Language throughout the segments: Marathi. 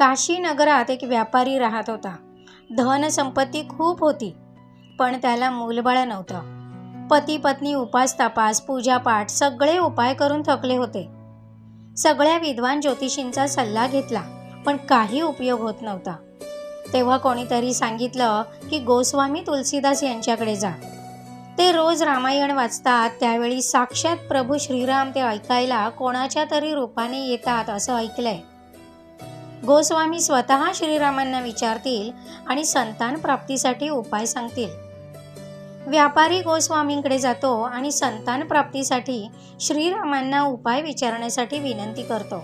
काशी नगरात एक व्यापारी राहत होता. धनसंपत्ती खूप होती, पण त्याला मूलबाळ नव्हतं. पती पत्नी उपास तापास पूजापाठ सगळे उपाय करून थकले होते. सगळ्या विद्वान ज्योतिषींचा सल्ला घेतला, पण काही उपयोग होत नव्हता. तेव्हा कोणीतरी सांगितलं की गोस्वामी तुलसीदास यांच्याकडे जा. ते रोज रामायण वाचतात. त्यावेळी साक्षात प्रभू श्रीराम ते ऐकायला कोणाच्या तरी रूपाने येतात असं ऐकलंय. गोस्वामी स्वतः श्रीरामांना विचारतील आणि संतान प्राप्तीसाठी उपाय सांगतील. व्यापारी गोस्वामींकडे जातो आणि संतान प्राप्तीसाठी श्रीरामांना उपाय विचारण्यासाठी विनंती करतो.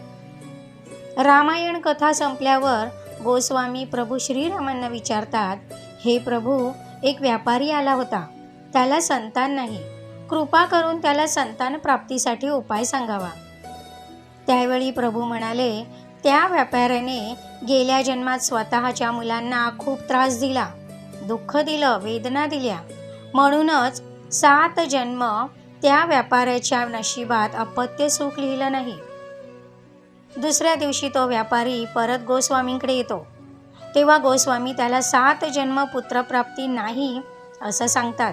रामायण कथा संपल्यावर गोस्वामी प्रभू श्रीरामांना विचारतात, हे प्रभू, एक व्यापारी आला होता. त्याला संतान नाही. कृपा करून त्याला संतान प्राप्तीसाठी उपाय सांगावा. त्यावेळी प्रभू म्हणाले, त्या व्यापाऱ्याने गेल्या जन्मात स्वतःच्या मुलांना खूप त्रास दिला, दुःख दिलं, वेदना दिल्या. म्हणूनच 7 जन्म त्या व्यापाऱ्याच्या नशिबात अपत्य सुख लिहिलं नाही. दुसऱ्या दिवशी तो व्यापारी परत गोस्वामींकडे येतो. तेव्हा गोस्वामी त्याला 7 जन्म पुत्रप्राप्ती नाही असं सांगतात.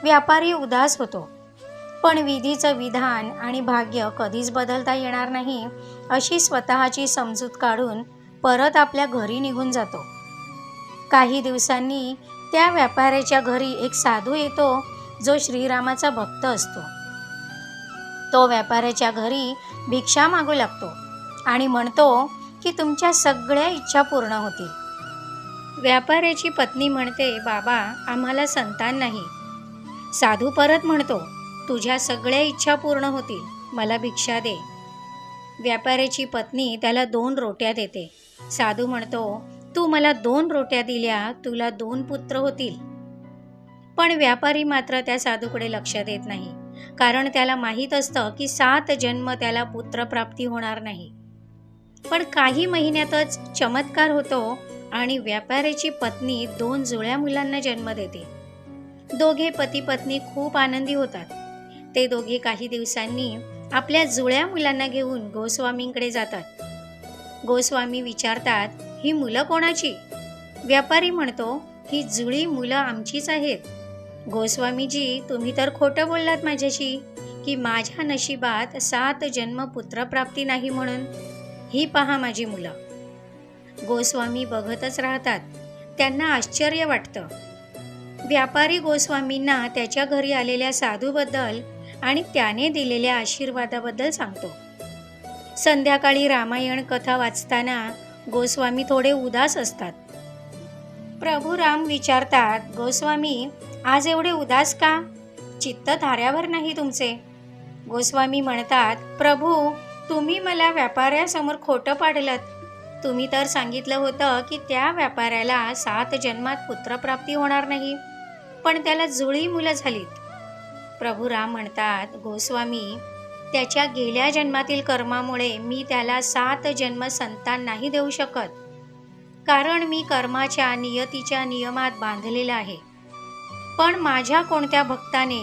व्यापारी उदास होतो, पण विधीचं विधान आणि भाग्य कधीच बदलता येणार नाही अशी स्वतःची समजूत काढून परत आपल्या घरी निघून जातो. काही दिवसांनी त्या व्यापाऱ्याच्या घरी एक साधू येतो, जो श्रीरामाचा भक्त असतो. तो व्यापाऱ्याच्या घरी भिक्षा मागू लागतो आणि म्हणतो की तुमच्या सगळ्या इच्छा पूर्ण होतील. व्यापाऱ्याची पत्नी म्हणते, बाबा, आम्हाला संतान नाही. साधू परत म्हणतो, तुझ्या सगळ्या इच्छा पूर्ण होतील, मला भिक्षा दे. व्यापाऱ्याची पत्नी त्याला 2 रोट्या देते. साधू म्हणतो, तू मला 2 रोट्या दिल्या, तुला 2 पुत्र होतील. पण व्यापारी मात्र त्या साधूकडे लक्ष देत नाही, कारण त्याला माहीत असतं की 7 जन्म त्याला पुत्रप्राप्ती होणार नाही. पण काही महिन्यातच चमत्कार होतो आणि व्यापाऱ्याची पत्नी 2 जुळ्या मुलांना जन्म देते. दोघे पती पत्नी खूप आनंदी होतात. ते दोघे काही दिवसांनी आपल्या जुळ्या मुलांना घेऊन गोस्वामींकडे जातात. गोस्वामी विचारतात, ही मुलं कोणाची? व्यापारी म्हणतो, ही जुळी मुलं आमचीच आहेत. गोस्वामीजी, तुम्ही तर खोटं बोललात माझ्याशी की माझ्या नशिबात 7 जन्म पुत्रप्राप्ती नाही म्हणून. ही पहा माझी मुलं. गोस्वामी बघतच राहतात. त्यांना आश्चर्य वाटतं. व्यापारी गोस्वामींना त्याच्या घरी आलेल्या साधूबद्दल आणि त्याने दिलेल्या आशीर्वादाबद्दल सांगतो. संध्याकाळी रामायण कथा वाचताना गोस्वामी थोडे उदास असतात. प्रभू राम विचारतात, गोस्वामी, आज एवढे उदास का? चित्त धाऱ्यावर नाही तुमचे. गोस्वामी म्हणतात, प्रभू, तुम्ही मला व्यापाऱ्यासमोर खोटं पाडलत. तुम्ही तर सांगितलं होतं की त्या व्यापाऱ्याला 7 जन्मात पुत्रप्राप्ती होणार नाही, पण त्याला जुळी मुलं झालीत. प्रभू राम म्हणतात, गोस्वामी, त्याच्या गेल्या जन्मातील कर्मामुळे मी त्याला 7 जन्म संतान नाही देऊ शकत, कारण मी कर्माच्या नियतीच्या नियमात बांधलेला आहे. पण माझ्या कोणत्या भक्ताने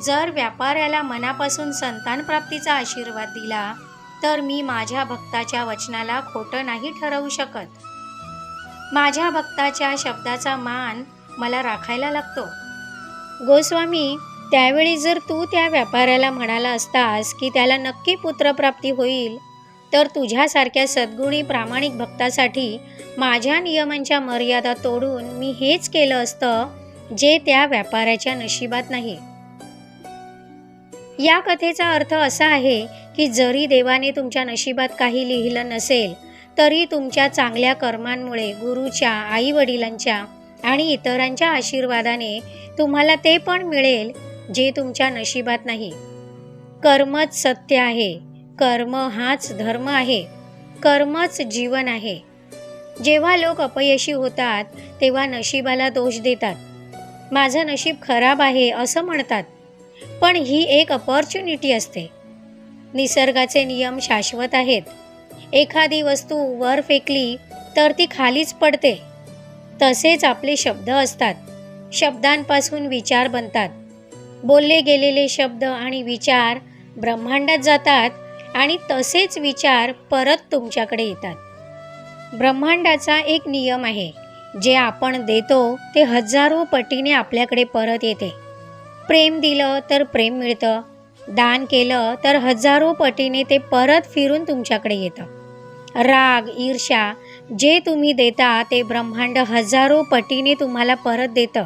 जर व्यापाऱ्याला मनापासून संतान प्राप्तीचा आशीर्वाद दिला, तर मी माझ्या भक्ताच्या वचनाला खोटं नाही ठरवू शकत. माझ्या भक्ताच्या शब्दाचा मान मला राखायला लागतो. गोस्वामी, त्यावेळी जर तू त्या व्यापाऱ्याला म्हणाला असतास की त्याला नक्की पुत्रप्राप्ती होईल, तर तुझ्यासारख्या सद्गुणी प्रामाणिक भक्तासाठी माझ्या नियमांच्या मर्यादा तोडून मी हेच केलं असतं, जे त्या व्यापाऱ्याच्या नशिबात नाही. या कथेचा अर्थ असा आहे की जरी देवाने तुमच्या नशिबात काही लिहिलं नसेल, तरी तुमच्या चांगल्या कर्मांमुळे गुरुच्या, आईवडिलांच्या आणि इतरांच्या आशीर्वादाने तुम्हाला ते पण मिळेल जे तुमच्या नशिबात नाही. कर्मच सत्य आहे. कर्म हाच धर्म आहे. कर्मच जीवन आहे. जेव्हा लोक अपयशी होतात, तेव्हा नशिबाला दोष देतात. माझं नशीब खराब आहे असं म्हणतात. पण ही एक अपॉर्च्युनिटी असते. निसर्गाचे नियम शाश्वत आहेत. एखादी वस्तू वर फेकली तर ती खालीच पडते. तसेच आपले शब्द असतात. शब्दांपासून विचार बनतात. बोलले गेलेले शब्द आणि विचार ब्रह्मांडात जातात आणि तसेच विचार परत तुमच्याकडे येतात. ब्रह्मांडाचा एक नियम आहे, जे आपण देतो ते हजारो पटीने आपल्याकडे परत येते. प्रेम दिलं तर प्रेम मिळतं, दान केलं तर हजारो पटीने ते परत फिरून तुमच्याकडे येतं. राग, ईर्ष्या जे तुम्ही देता ते ब्रह्मांड हजारो पटीने तुम्हाला परत देतं.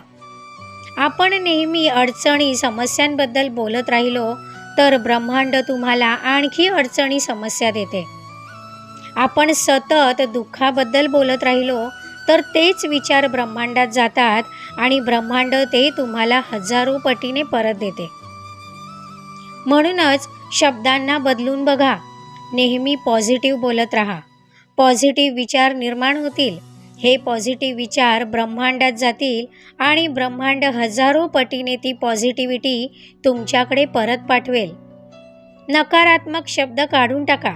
आपण नेहमी अडचणी, समस्यांबद्दल बोलत राहिलो तर ब्रह्मांड तुम्हाला आणखी अडचणी, समस्या देते. आपण सतत दुःखाबद्दल बोलत राहिलो तर तेच विचार ब्रह्मांडात जातात आणि ब्रह्मांड ते तुम्हाला हजारो पटीने परत देते. म्हणूनच शब्दांना बदलून बघा. नेहमी पॉझिटिव्ह बोलत राहा. पॉझिटिव्ह विचार निर्माण होतील. हे पॉझिटिव्ह विचार ब्रह्मांडात जातील आणि ब्रह्मांड हजारो पटीने ती पॉझिटिव्हिटी तुमच्याकडे परत पाठवेल. नकारात्मक शब्द काढून टाका.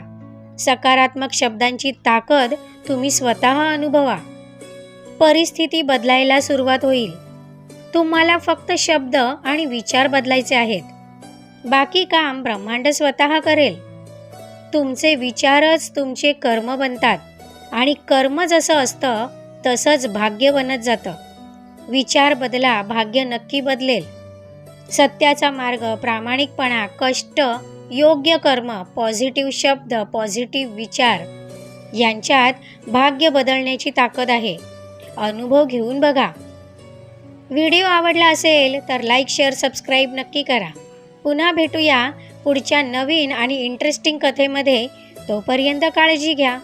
सकारात्मक शब्दांची ताकद तुम्ही स्वतः अनुभवा. परिस्थिती बदलायला सुरुवात होईल. तुम्हाला फक्त शब्द आणि विचार बदलायचे आहेत. बाकी काम ब्रह्मांड स्वतः करेल. तुमचे विचारच तुमचे कर्म बनतात आणि कर्म जसं असतं तसंच भाग्य बनत जातं. विचार बदला, भाग्य नक्की बदलेल. सत्याचा मार्ग, प्रामाणिकपणा, कष्ट, योग्य कर्म, पॉझिटिव्ह शब्द, पॉझिटिव्ह विचार यांच्यात भाग्य बदलण्याची ताकद आहे. अनुभव घेऊन बघा. व्हिडिओ आवडला असेल तर लाईक, शेअर, सबस्क्राईब नक्की करा. पुन्हा भेटूया पुढच्या नवीन आणि इंटरेस्टिंग कथेमध्ये. तोपर्यंत काळजी घ्या.